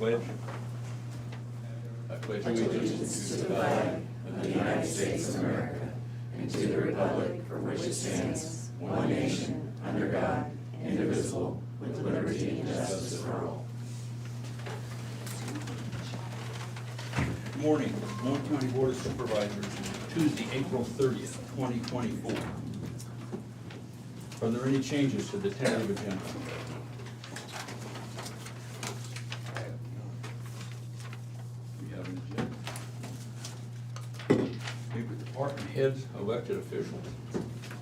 pledge. I pledge allegiance to the flag of the United States of America and to the republic for which it stands, one nation, under God, indivisible, with liberty and justice for all. Good morning, Moines County Board of Supervisors, Tuesday, April 30th, 2024. Are there any changes to the tentative agenda? We have an agenda. Maybe department heads, elected officials.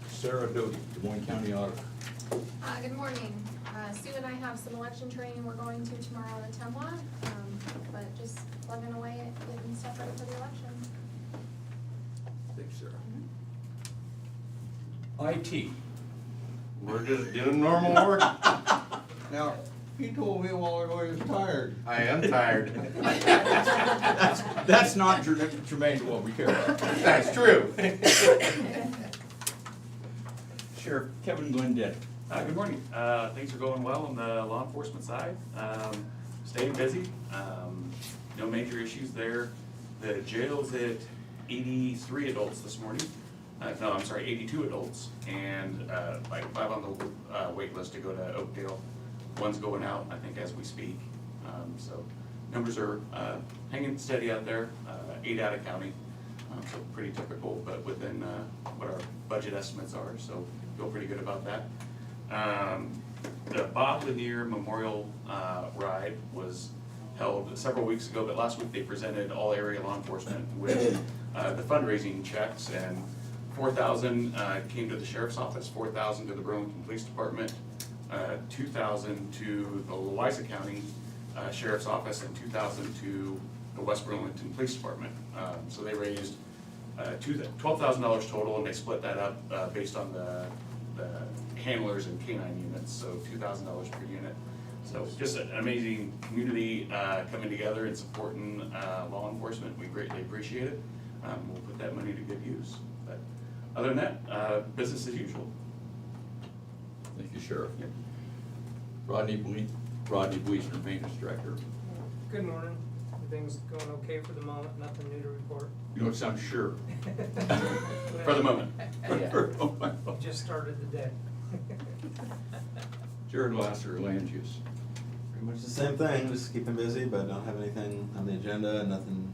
Sarah Doty, Des Moines County Auditor. Good morning. Sue and I have some election training we're going to tomorrow at Temwa, but just plugging away at getting stuff ready for the election. Thanks, Sarah. IT. We're just doing normal work. Now, he told me a while ago he was tired. I am tired. That's not germane to what we care about. That's true. Sheriff Kevin Glendetti. Good morning. Things are going well on the law enforcement side. Staying busy. No major issues there. The jail's at 83 adults this morning. No, I'm sorry, 82 adults, and like 5 on the wait list to go to Oakdale. One's going out, I think, as we speak. So numbers are hanging steady out there. 8 out of county, so pretty typical, but within what our budget estimates are. So feel pretty good about that. The Bob Lanier Memorial Ride was held several weeks ago, but last week they presented all area law enforcement with the fundraising checks, and 4,000 came to the sheriff's office, 4,000 to the Burlington Police Department, 2,000 to the Louisa County Sheriff's Office, and 2,000 to the West Burlington Police Department. So they raised $12,000 total, and they split that up based on the handlers and canine units, so $2,000 per unit. So just an amazing community coming together and supporting law enforcement. We greatly appreciate it. We'll put that money to good use. But other than that, business as usual. Thank you, Sheriff. Yep. Rodney Bleasner, Maintenance Director. Good morning. Everything's going okay for the moment, nothing new to report. You don't sound sure. For the moment. Just started the day. Jared Lasser, Land Use. Pretty much the same thing, just keeping busy, but don't have anything on the agenda and nothing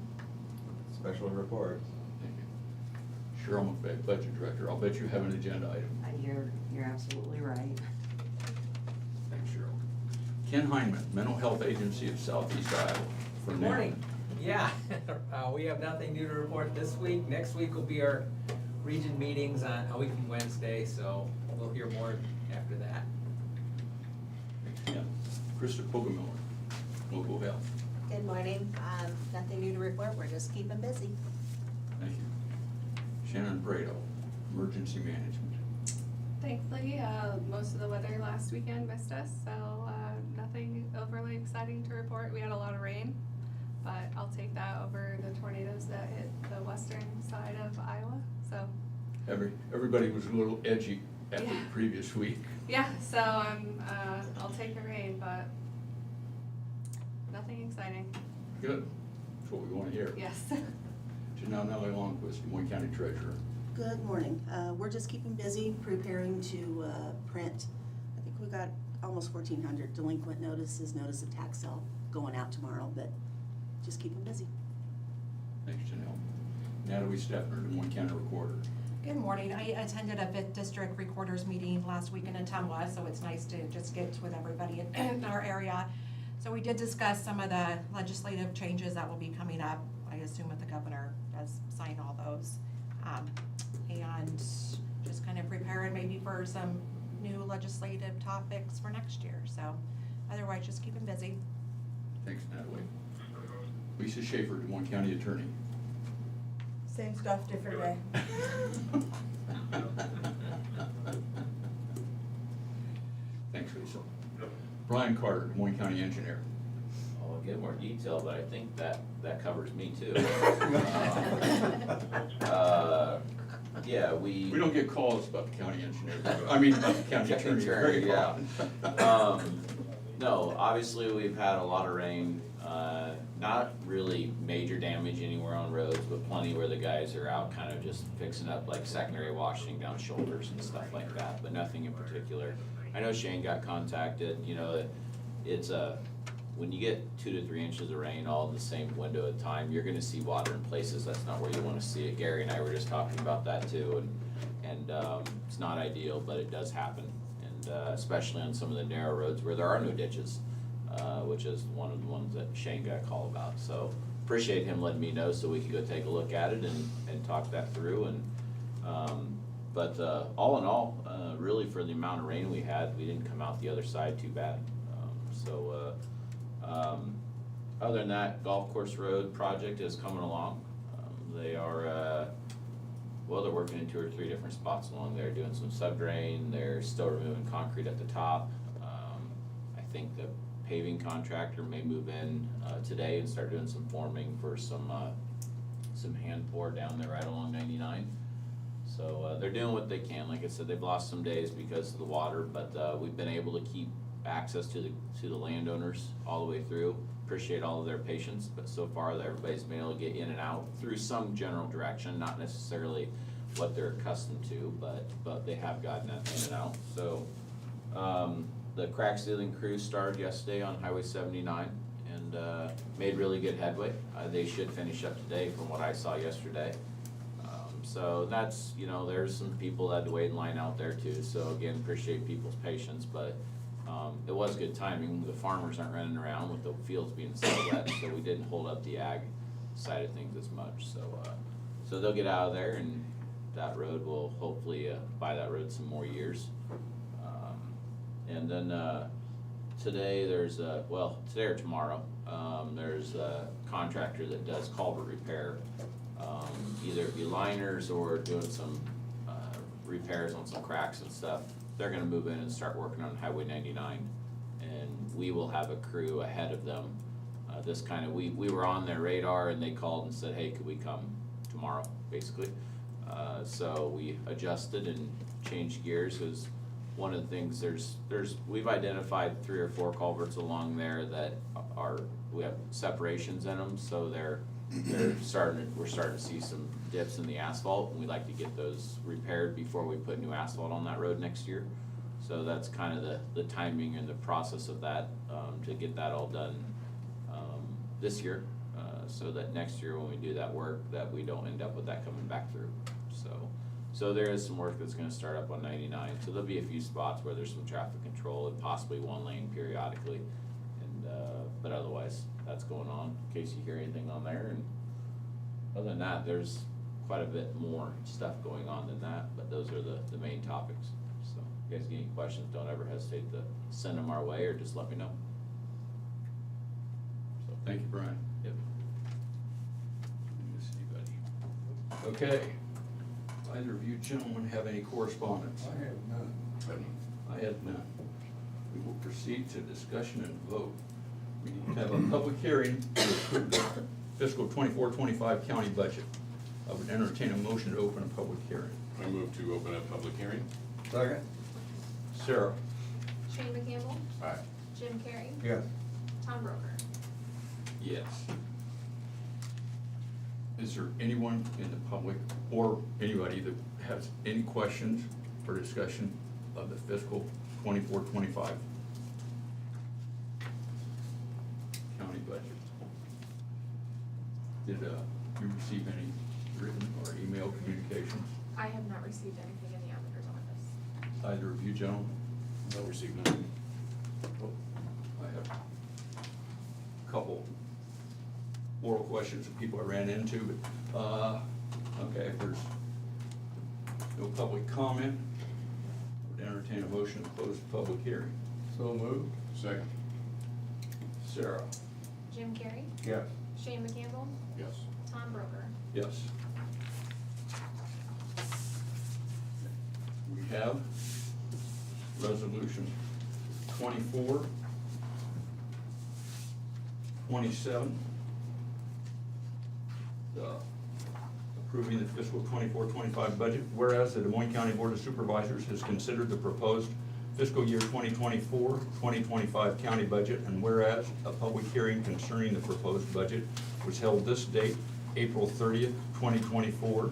special to report. Thank you. Cheryl McVeigh, Budget Director. I'll bet you have an agenda item. You're absolutely right. Thanks, Cheryl. Ken Heineman, Mental Health Agency of Southeast Iowa. For Good now. morning. Yeah, we have nothing new to report this week. Next week will be our region meetings on a week from Wednesday, so we'll hear more after that. Thanks, Ken. Krista Poggemiller, Local Health. Good morning. Nothing new to report. We're just keeping busy. Thank you. Shannon Brado, Emergency Management. Thankfully, most of the weather last weekend missed us, so nothing overly exciting to report. We had a lot of rain, but I'll take that over the tornadoes that hit the western side of Iowa. So Everybody was a little edgy after the Yeah. previous week. yeah, so I'll take the rain, but nothing exciting. Good. That's what we want to hear. Yes. Janelle Nellie Longquist, Des Moines County Treasurer. Good morning. We're just keeping busy preparing to print. I think we got almost 1,400 delinquent notices, notice of tax sale going out tomorrow, but just keeping busy. Thanks, Janelle. Natalie Stepner, Des Moines County Recorder. Good morning. I attended a 5th District Recorders meeting last week in Ottumwa, so it's nice to just get with everybody in our area. So we did discuss some of the legislative changes that will be coming up. I assume that the governor does sign all those. And just kind of preparing maybe for some new legislative topics for next year. So otherwise, just keeping busy. Thanks, Natalie. Lisa Schaefer, Des Moines County Attorney. Same stuff, different day. Thanks, Lisa. Brian Carter, Des Moines County Engineer. I'll get more detail, but I think that covers me too. Yeah, We don't get calls about the county engineer, I mean, about the county attorney very yeah. often. No, obviously, we've had a lot of rain, not really major damage anywhere on roads, but plenty where the guys are out kind of just fixing up like secondary washing down shoulders and stuff like that, but nothing in particular. I know Shane got contacted, you know, it's when you get 2 to 3 inches of rain all in the same window of time, you're gonna see water in places that's not where you wanna see it. Gary and I were just talking about that too, and it's not ideal, but it does happen. And especially on some of the narrow roads where there are no ditches, which is one of the ones that Shane got a call about. So appreciate him letting me know so we could go take a look at it and talk that through. And but all in all, really for the amount of rain we had, we didn't come out the other side too bad. Other than that, golf course road project is coming along. They are, well, they're working in 2 or 3 different spots along there, doing some sub-drain. They're still removing concrete at the top. I think the paving contractor may move in today and start doing some forming for some hand pour down there right along 99. So they're doing what they can. Like I said, they've lost some days because of the water, but we've been able to keep access to the landowners all the way through. Appreciate all of their patience, but so far everybody's been able to get in and out through some general direction, not necessarily what they're accustomed to, but they have gotten in and out. So the crack sealing crew started yesterday on Highway 79 and made really good headway. They should finish up today from what I saw yesterday. So that's, you know, there's some people that had to wait in line out there too. So again, appreciate people's patience, but it was good timing. The farmers aren't running around with the fields being so wet, so we didn't hold up the ag side of things as much. So they'll get out of there, and that road will hopefully buy that road some more years. And then today there's today or tomorrow there's a contractor that does culvert repair, either it be liners or doing some repairs on some cracks and stuff. They're gonna move in and start working on Highway 99, and we will have a crew ahead of them. We were on their radar, and they called and said, hey, could we come tomorrow, basically. So we adjusted and changed gears, because one of the things, we've identified 3 or 4 culverts along there that we have separations in them, so we're starting to see some dips in the asphalt, and we'd like to get those repaired before we put new asphalt on that road next year. So that's kind of the timing and the process of that, to get that all done this year, so that next year when we do that work, that we don't end up with that coming back through. So there is some work that's gonna start up on 99, so there'll be a few spots where there's some traffic control and possibly 1 lane periodically, and but otherwise, that's going on, in case you hear anything on there. And other than that, there's quite a bit more stuff going on than that, but those are the main topics. So if you guys get any questions, don't ever hesitate to send them our way, or just let me know. So, Thank you, Brian. yep. Let me see, buddy. Okay. Either of you gentlemen have any correspondence? I have none. I have none. We will proceed to discussion and vote. We need to have a public hearing to approve the fiscal 24-25 county budget. I would entertain a motion to open a public hearing. I move to open a public hearing. Second? Sarah? Shane McCampbell, Aye. Jim Carrey, Yes. Tom Broker. Yes. Is there anyone in the public or anybody that has any questions or discussion of the fiscal 24-25 county budget? Did you receive any written or email communications? I have not received anything in the auditor's office. Either of you gentlemen? No, received none. I have a couple oral questions of people I ran into, but, okay, if there's no public comment, I would entertain a motion to close the public hearing. So moved? Second. Sarah? Jim Carrey, Yes. Shane McCampbell, Yes. Tom Broker. Yes. We have resolution 27, approving the fiscal 24-25 budget, whereas the Des Moines County Board of Supervisors has considered the proposed fiscal year 2024-2025 county budget, and whereas a public hearing concerning the proposed budget was held this date, April 30th, 2024,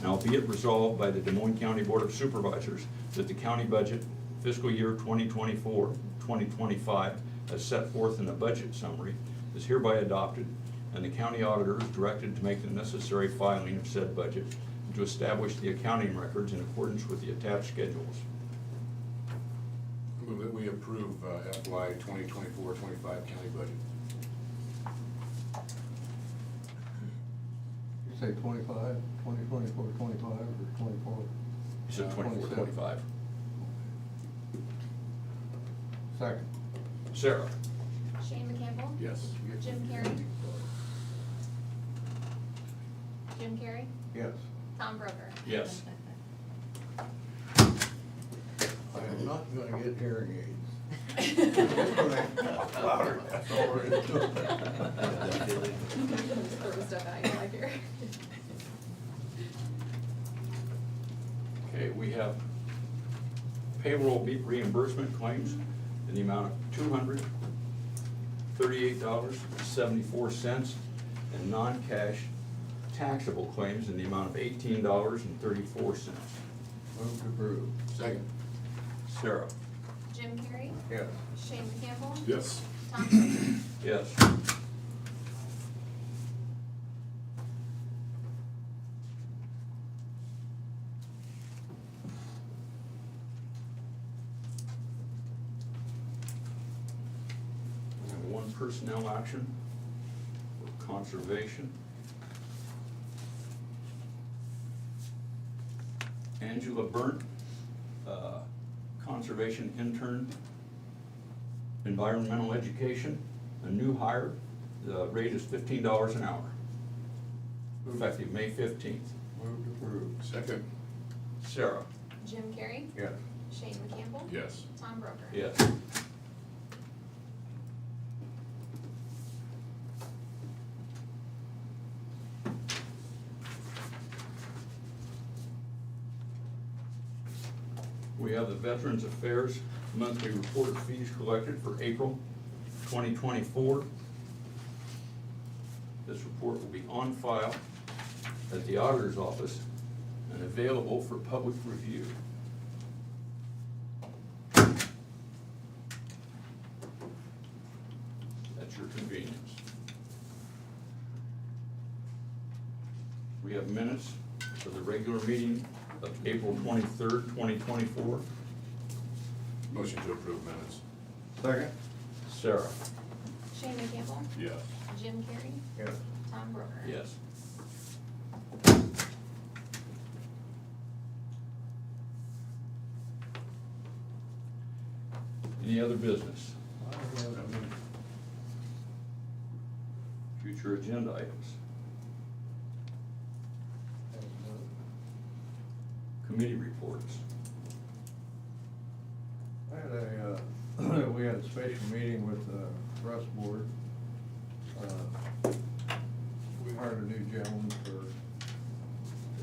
now be it resolved by the Des Moines County Board of Supervisors that the county budget fiscal year 2024-2025 as set forth in the budget summary is hereby adopted, and the county auditor is directed to make the necessary filing of said budget and to establish the accounting records in accordance with the attached schedules. Move that we approve FY 2024-25 county budget. You say 25, 2024, 25, or 24? You said 24-25. Second. Sarah? Shane McCampbell? Yes. Jim Carrey? Jim Carrey? Yes. Tom Broker? Yes. I am not gonna get hearing aids. Louder. That's all there is to it. Throw stuff at you like here. Okay, we have payroll reimbursement claims in the amount of $238.74, and non-cash taxable claims in the amount of $18.34. Move to approve. Second. Sarah? Jim Carrey? Yes. Shane McCampbell? Yes. Tom Broker? Yes. We have one personnel action for conservation. Angela Burnt, conservation intern, environmental education, a new hire. The rate is $15 an hour, effective May 15th. Move to approve. Second. Sarah? Jim Carrey? Yes. Shane McCampbell? Yes. Tom Broker? Yes. We have the Veterans Affairs monthly report of fees collected for April 2024. This report will be on file at the auditor's office and available for public review. At your convenience. We have minutes for the regular meeting of April 23rd, 2024. Motion to approve minutes. Second. Sarah? Shane McCampbell? Yes. Jim Carrey? Yes. Tom Broker? Yes. Any other business? Future agenda items? Committee reports? I had we had a special meeting with the Russ Board. We hired a new gentleman to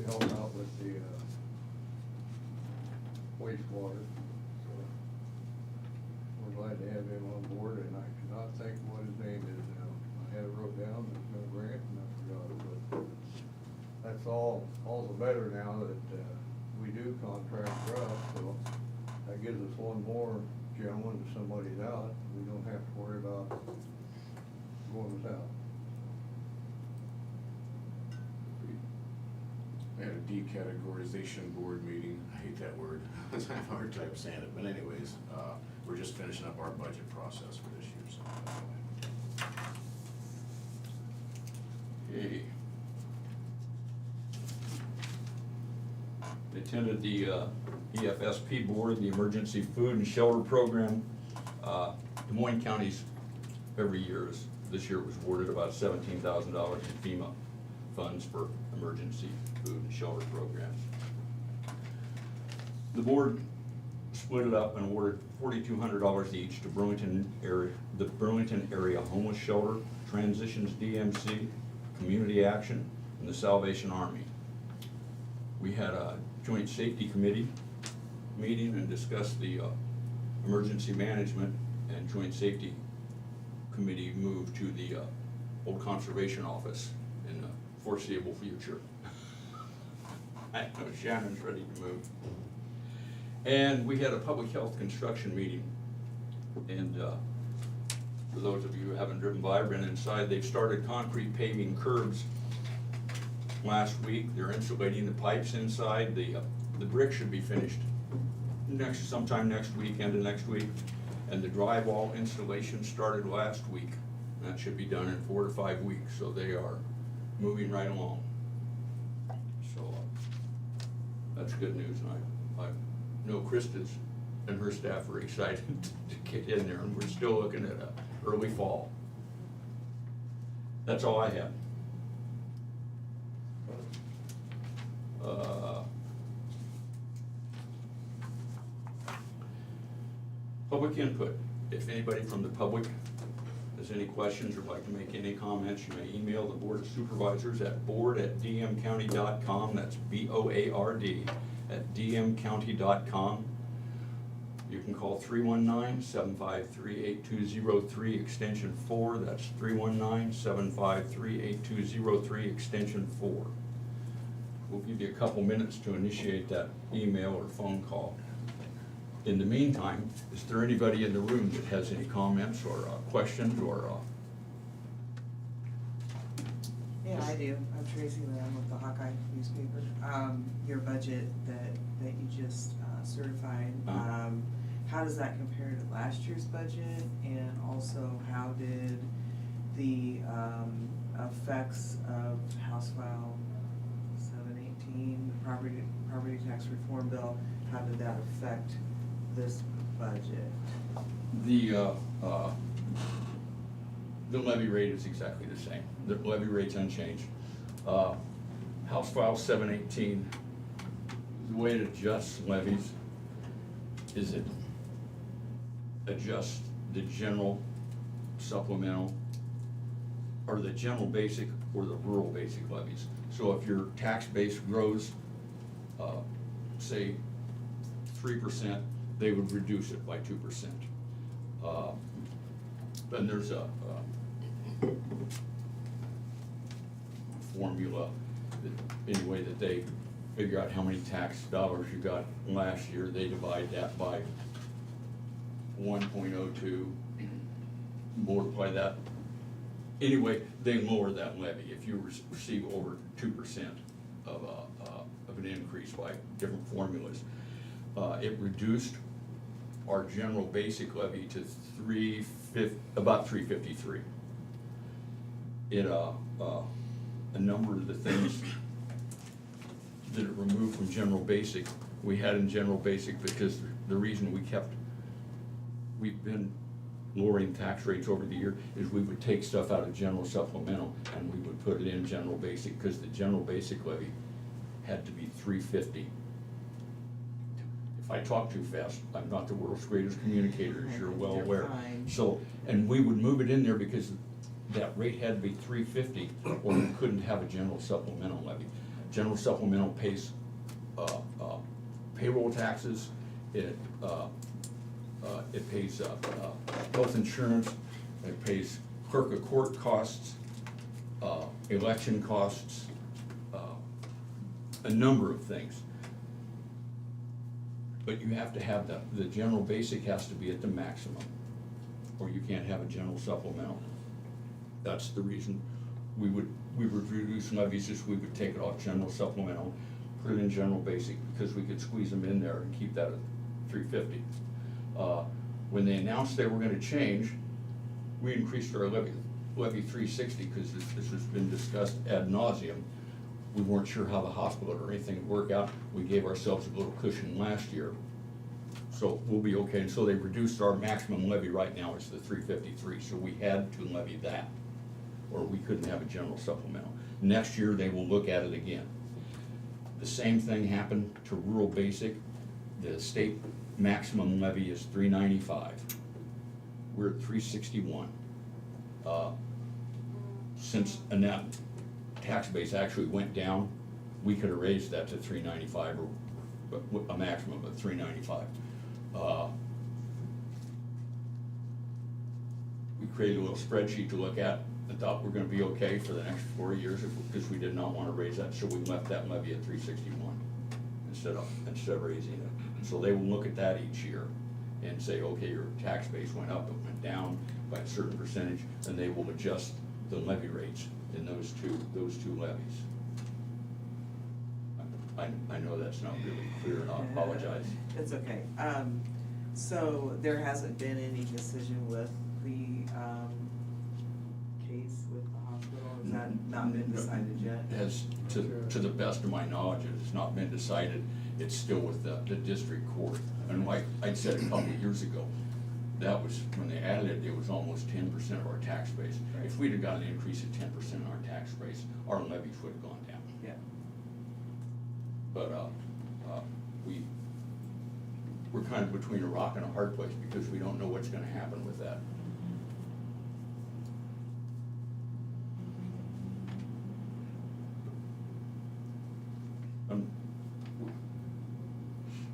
help out with the wastewater. So we're glad to have him on board, and I cannot think what his name is now. I had it wrote down, there's no grant, and I forgot it, but that's all the better now that we do contract Russ, so that gives us one more gentleman if somebody's out. We don't have to worry about going without. We had a decategorization board meeting. I hate that word. I have a hard time saying it, but anyways, we're just finishing up our budget process for this year, so. Okay. Attended the EFSP board, the Emergency Food and Shelter Program. Des Moines County's every year this year it was awarded about $17,000 in FEMA funds for emergency food and shelter programs. The board split it up and awarded $4,200 each to the Burlington Area Homeless Shelter, Transitions DMC, Community Action, and the Salvation Army. We had a Joint Safety Committee meeting and discussed the Emergency Management and Joint Safety Committee move to the old Conservation Office in the foreseeable future. I know Shannon's ready to move. And we had a public health construction meeting. And for those of you who haven't driven by or been inside, they've started concrete paving curbs last week. They're insulating the pipes inside. The brick should be finished sometime next week, end of next week. And the drywall installation started last week. That should be done in 4 to 5 weeks, so they are moving right along. So that's good news, and I know Krista's and her staff are excited to get in there, and we're still looking at early fall. That's all I have. Public input. If anybody from the public has any questions or would like to make any comments, you may email the Board of Supervisors at board@dmcounty.com. That's BOARD@dmcounty.com. You can call 319-753-8203, extension 4. That's 319-753-8203, extension 4. We'll give you a couple minutes to initiate that email or phone call. In the meantime, is there anybody in the room that has any comments or questions or? Yeah, I do. I'm Tracy Lamb with the Hawkeye newspaper. Your budget that you just certified, how does that compare to last year's budget? And also, how did the effects of House File 718, the property tax reform bill, how did that affect this budget? The levy rate is exactly the same. The levy rate's unchanged. House File 718, the way it adjusts levies is it adjusts the general supplemental, or the general basic or the rural basic levies. So if your tax base grows, say 3%, they would reduce it by 2%. Then there's a formula that, anyway, that they figure out how many tax dollars you got last year. They divide that by 1.02, multiply that. Anyway, they lower that levy if you receive over 2% of an increase by different formulas. It reduced our general basic levy to about 353. It a number of the things that it removed from general basic, we had in general basic, because the reason we've been lowering tax rates over the year is we would take stuff out of general supplemental and we would put it in general basic, because the general basic levy had to be 350. If I talk too fast, I'm not the world's greatest communicator, as you're well aware. So, and we would move it in there because that rate had to be 350, or we couldn't have a general supplemental levy. General supplemental pays payroll taxes, it pays health insurance, it pays clerk of court costs, election costs, a number of things. But you have to have the general basic has to be at the maximum, or you can't have a general supplemental. That's the reason we would reduce levies, is we would take it off general supplemental, put it in general basic, because we could squeeze them in there and keep that at 350. When they announced they were gonna change, we increased our levy 360, because this has been discussed ad nauseum. We weren't sure how the hospital or anything would work out. We gave ourselves a little cushion last year, so we'll be okay. And so they reduced our maximum levy right now is the 353, so we had to levy that, or we couldn't have a general supplemental. Next year, they will look at it again. The same thing happened to rural basic. The state maximum levy is 395. We're at 361. Since that tax base actually went down, we could have raised that to 395, or a maximum of 395. created a little spreadsheet to look at and thought we're gonna be okay for the next 4 years because we did not wanna raise that, so we left that levy at 361 instead of raising it. So they will look at that each year and say, okay, your tax base went up, it went down by a certain percentage, and they will adjust the levy rates in those two levies. I know that's not really clear, and I apologize. It's okay. So there hasn't been any decision with the, case with the hospital? Has that not been decided yet? Has, to the best of my knowledge, it has not been decided. It's still with the district court. And like I said a couple of years ago, that was, when they added it, it was almost 10% of our tax base. If we'd have got an increase of 10% in our tax base, our levies would have gone down. Yeah. But, we're kind of between a rock and a hard place because we don't know what's gonna happen with that.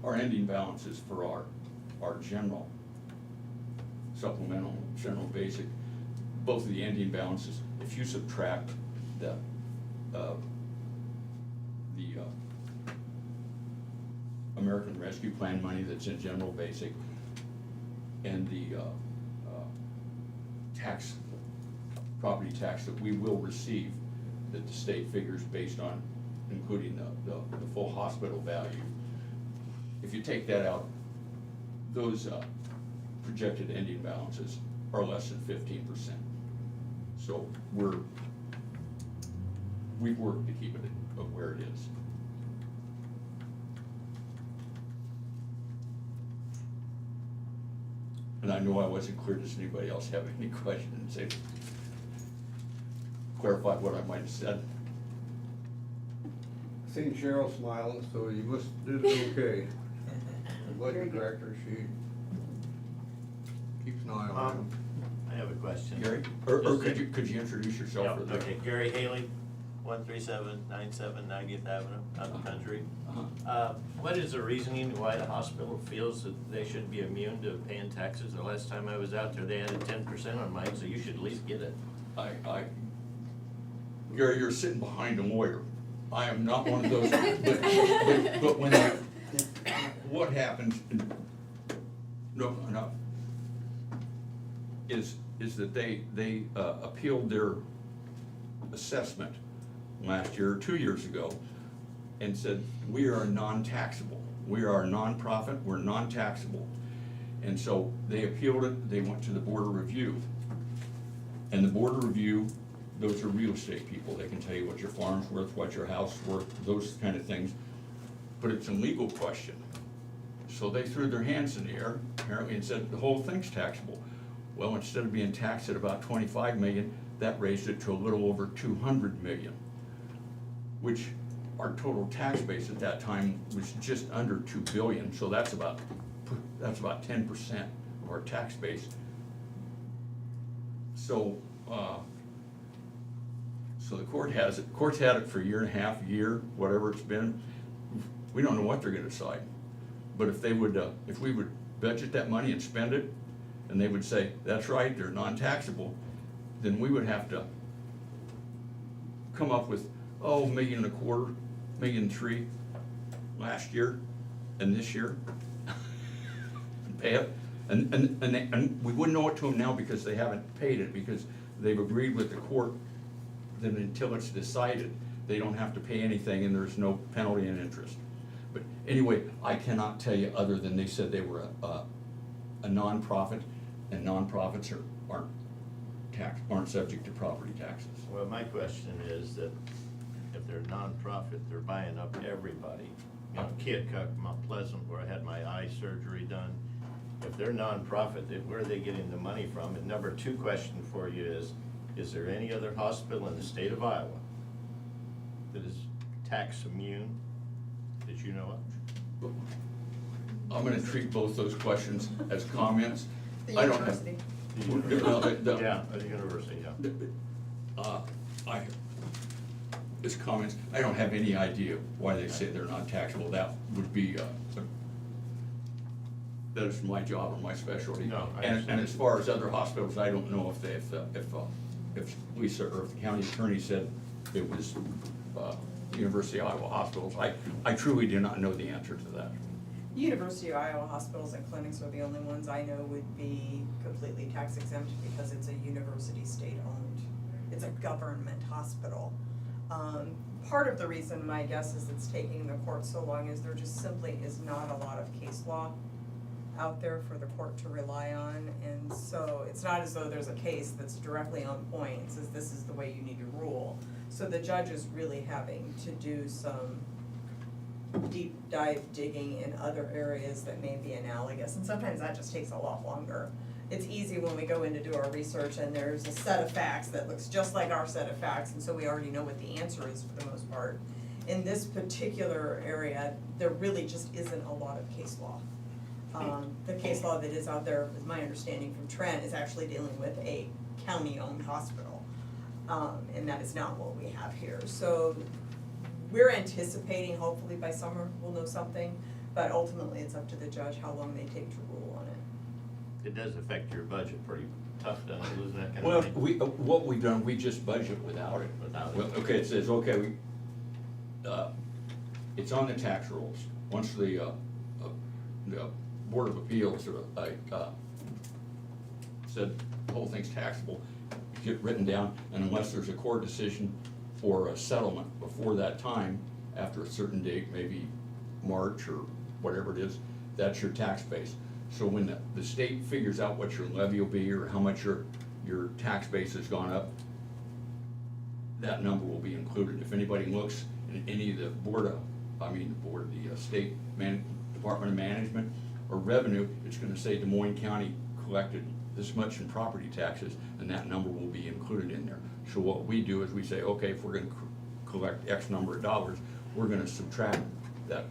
Our ending balances for our general supplemental, general basic, both of the ending balances, if you subtract the American Rescue Plan money that's in general basic and the tax, property tax that we will receive, that the state figures based on, including the full hospital value. If you take that out, those projected ending balances are less than 15%. So we've worked to keep it where it is. And I know I wasn't clear. Does anybody else have any questions? Clarify what I might have said. Seen Cheryl smiling, so you must did it okay. The budget director, she keeps an eye on him. I have a question. Gary, or could you introduce yourself? Yeah, for the- okay, Gary Haley, 13797 90th Avenue, out in the country. Uh-huh. What is the reasoning why the hospital feels that they should be immune to paying taxes? The last time I was out there, they added 10% on mine, so you should at least get it. Gary, you're sitting behind a lawyer. I am not one of those, but when what happens, is that they appealed their assessment last year or 2 years ago and said, we are non-taxable. We are a nonprofit, we're non-taxable. And so they appealed it, they went to the Board of Review. And the Board of Review, those are real estate people. They can tell you what your farm's worth, what your house is worth, those kind of things. But it's a legal question. So they threw their hands in the air, apparently, and said the whole thing's taxable. Well, instead of being taxed at about 25 million, that raised it to a little over 200 million, which our total tax base at that time was just under 2 billion, so that's about 10% of our tax base. So, so the court has it. Court's had it for a year and a half, whatever it's been. We don't know what they're gonna decide. But if they would, if we would budget that money and spend it, and they would say, that's right, they're non-taxable, then we would have to come up with, $1.25 million, $1.3 million last year and this year, and pay it. And we wouldn't owe it to them now because they haven't paid it, because they've agreed with the court that until it's decided, they don't have to pay anything and there's no penalty and interest. But anyway, I cannot tell you other than they said they were a nonprofit, and nonprofits aren't subject to property taxes. Well, my question is that if they're nonprofit, they're buying up everybody. You know, Keokuk, Mount Pleasant, where I had my eye surgery done. If they're nonprofit, where are they getting the money from? And number 2 question for you is there any other hospital in the state of Iowa that is tax immune that you know of? I'm gonna treat both those questions as comments. I don't have. Yeah, at the university, yeah. As comments, I don't have any idea why they say they're not taxable. That would be, that is my job or my specialty. No, I And understand. as far as other hospitals, I don't know if Lisa or if the county attorney said it was, University of Iowa hospitals. I truly do not know the answer to that. University of Iowa hospitals and clinics are the only ones I know would be completely tax exempt because it's a university state-owned. It's a government hospital. Part of the reason, my guess, is it's taking the court so long is there just simply is not a lot of case law out there for the court to rely on. And so it's not as though there's a case that's directly on point and says this is the way you need to rule. So the judge is really having to do some deep dive digging in other areas that may be analogous, and sometimes that just takes a lot longer. It's easy when we go in to do our research and there's a set of facts that looks just like our set of facts, and so we already know what the answer is for the most part. In this particular area, there really just isn't a lot of case law. The case law that is out there, is my understanding from Trent, is actually dealing with a county-owned hospital. And that is not what we have here. So we're anticipating, hopefully by summer, we'll know something, but ultimately it's up to the judge how long they take to rule on it. It does affect your budget pretty tough, doesn't it, losing that kind Well, of money? what we've done, we just budget without it. Without it. Well, okay, it says, okay, it's on the tax rolls. Once the Board of Appeals said the whole thing's taxable, get written down, and unless there's a court decision or a settlement before that time, after a certain date, maybe March or whatever it is, that's your tax base. So when the state figures out what your levy will be or how much your tax base has gone up, that number will be included. If anybody looks in any of the the state Department of Management or Revenue, it's gonna say Des Moines County collected this much in property taxes, and that number will be included in there. So what we do is we say, okay, if we're gonna collect X number of dollars, we're gonna subtract that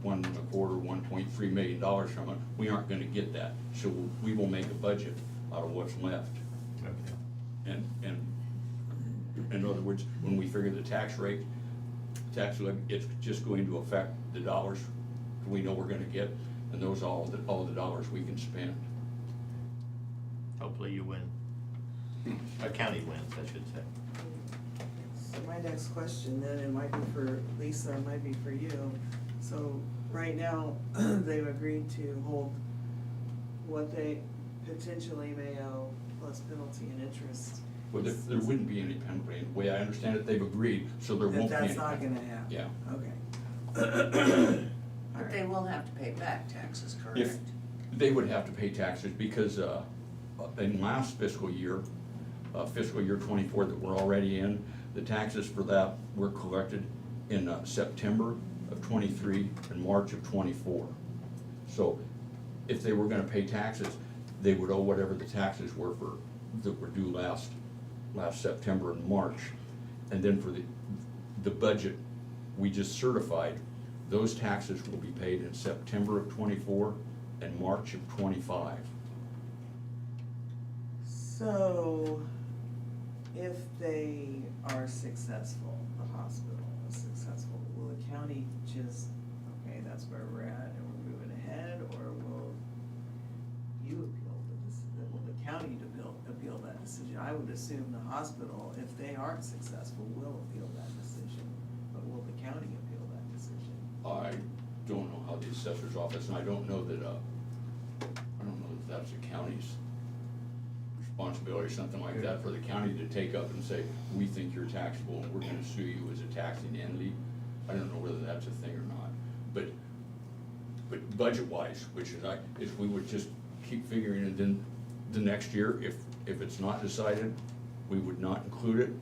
$1.25–1.3 million from it. We aren't gonna get that, so we will make a budget out of what's left. Okay. And in other words, when we figure the tax rate, tax levy, it's just going to affect the dollars we know we're gonna get, and those are all the dollars we can spend. Hopefully you win. A county wins, I should say. So my next question then, it might be for Lisa, it might be for you. So right now, they've agreed to hold what they potentially may owe plus penalty and interest. Well, there wouldn't be any penalty. The way I understand it, they've agreed, so there won't be any. That's not gonna happen? Yeah. Okay. But they will have to pay back taxes, correct? If, they would have to pay taxes because, in last fiscal year 24 that we're already in, the taxes for that were collected in September of 23 and March of 24. So if they were gonna pay taxes, they would owe whatever the taxes were that were due last September and March. And then for the budget we just certified, those taxes will be paid in September of 24 and March of 25. So, if they are successful, the hospital is successful, will the county just, okay, that's where we're at and we're moving ahead, or will you appeal will the county appeal that decision? I would assume the hospital, if they aren't successful, will appeal that decision, but will the county appeal that decision? I don't know how the assessor's office, and I don't know that that's the county's responsibility or something like that for the county to take up and say, we think you're taxable and we're gonna sue you as a taxing entity. I don't know whether that's a thing or not, but budget-wise, which is we would just keep figuring it in the next year. If it's not decided, we would not include it,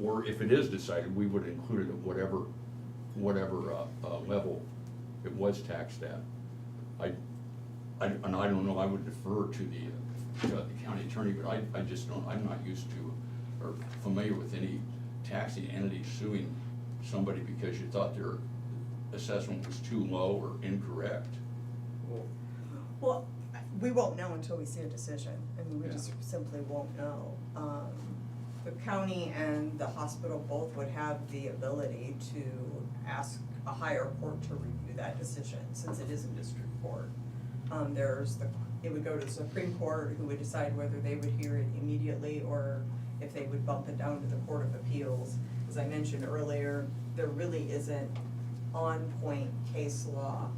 or if it is decided, we would include it at whatever level it was taxed at. I don't know, I would defer to the county attorney, but I just don't, I'm not used to or familiar with any taxing entity suing somebody because you thought their assessment was too low or incorrect. Well, we won't know until we see a decision. I mean, we Yeah. just simply won't know. The county and the hospital both would have the ability to ask a higher court to review that decision, since it is a district court. It would go to the Supreme Court, who would decide whether they would hear it immediately or if they would bump it down to the Court of Appeals. As I mentioned earlier, there really isn't on-point case law.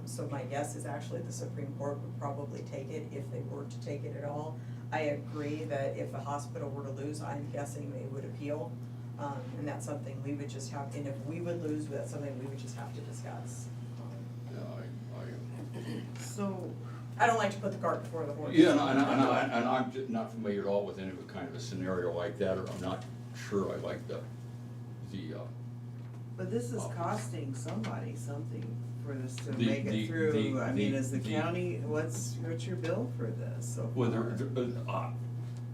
So my guess is actually the Supreme Court would probably take it if they were to take it at all. I agree that if the hospital were to lose, I'm guessing they would appeal. And that's something we would just have, and if we would lose, that's something we would just have to discuss. So, I don't like to put the cart before the horse. Yeah, and I'm just not familiar at all with any kind of a scenario like that, or I'm not sure I like the, but this is costing somebody something for this to The- make the- it through. the- I mean, the- is the the- county, what's your bill for this so far? whether,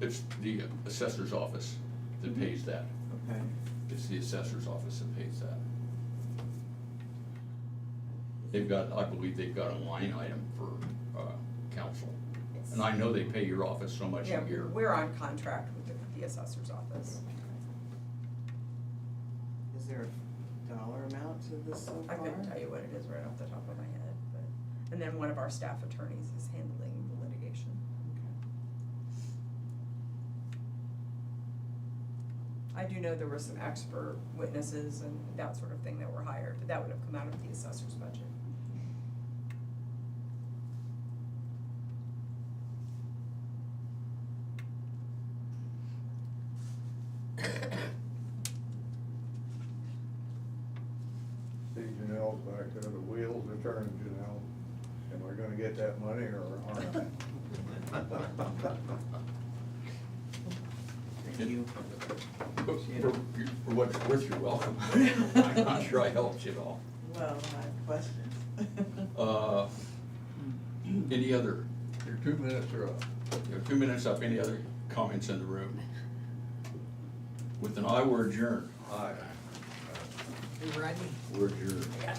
it's the assessor's office that pays that. Okay. It's the assessor's office that pays that. They've got, I believe they've got a line item for, council. Yes. And I know they pay your office so much Yeah, a year. we're on contract with the assessor's office. Is there a dollar amount to this so I far? couldn't tell you what it is right off the top of my head, but, and then one of our staff attorneys is handling the litigation. I do know there were some expert witnesses and that sort of thing that were hired, but that would have come out of the assessor's budget. See, Janelle's back there, the wheels are turning, Janelle. And we're gonna get that money or aren't we? Thank you. For what it's worth, you're welcome. I'm not sure I helped you at all. Well, I have questions. Any other, Your 2 minutes are up. you have 2 minutes up, any other comments in the room? With an aye, we're adjourned. Aye. You ready? We're adjourned. Yeah.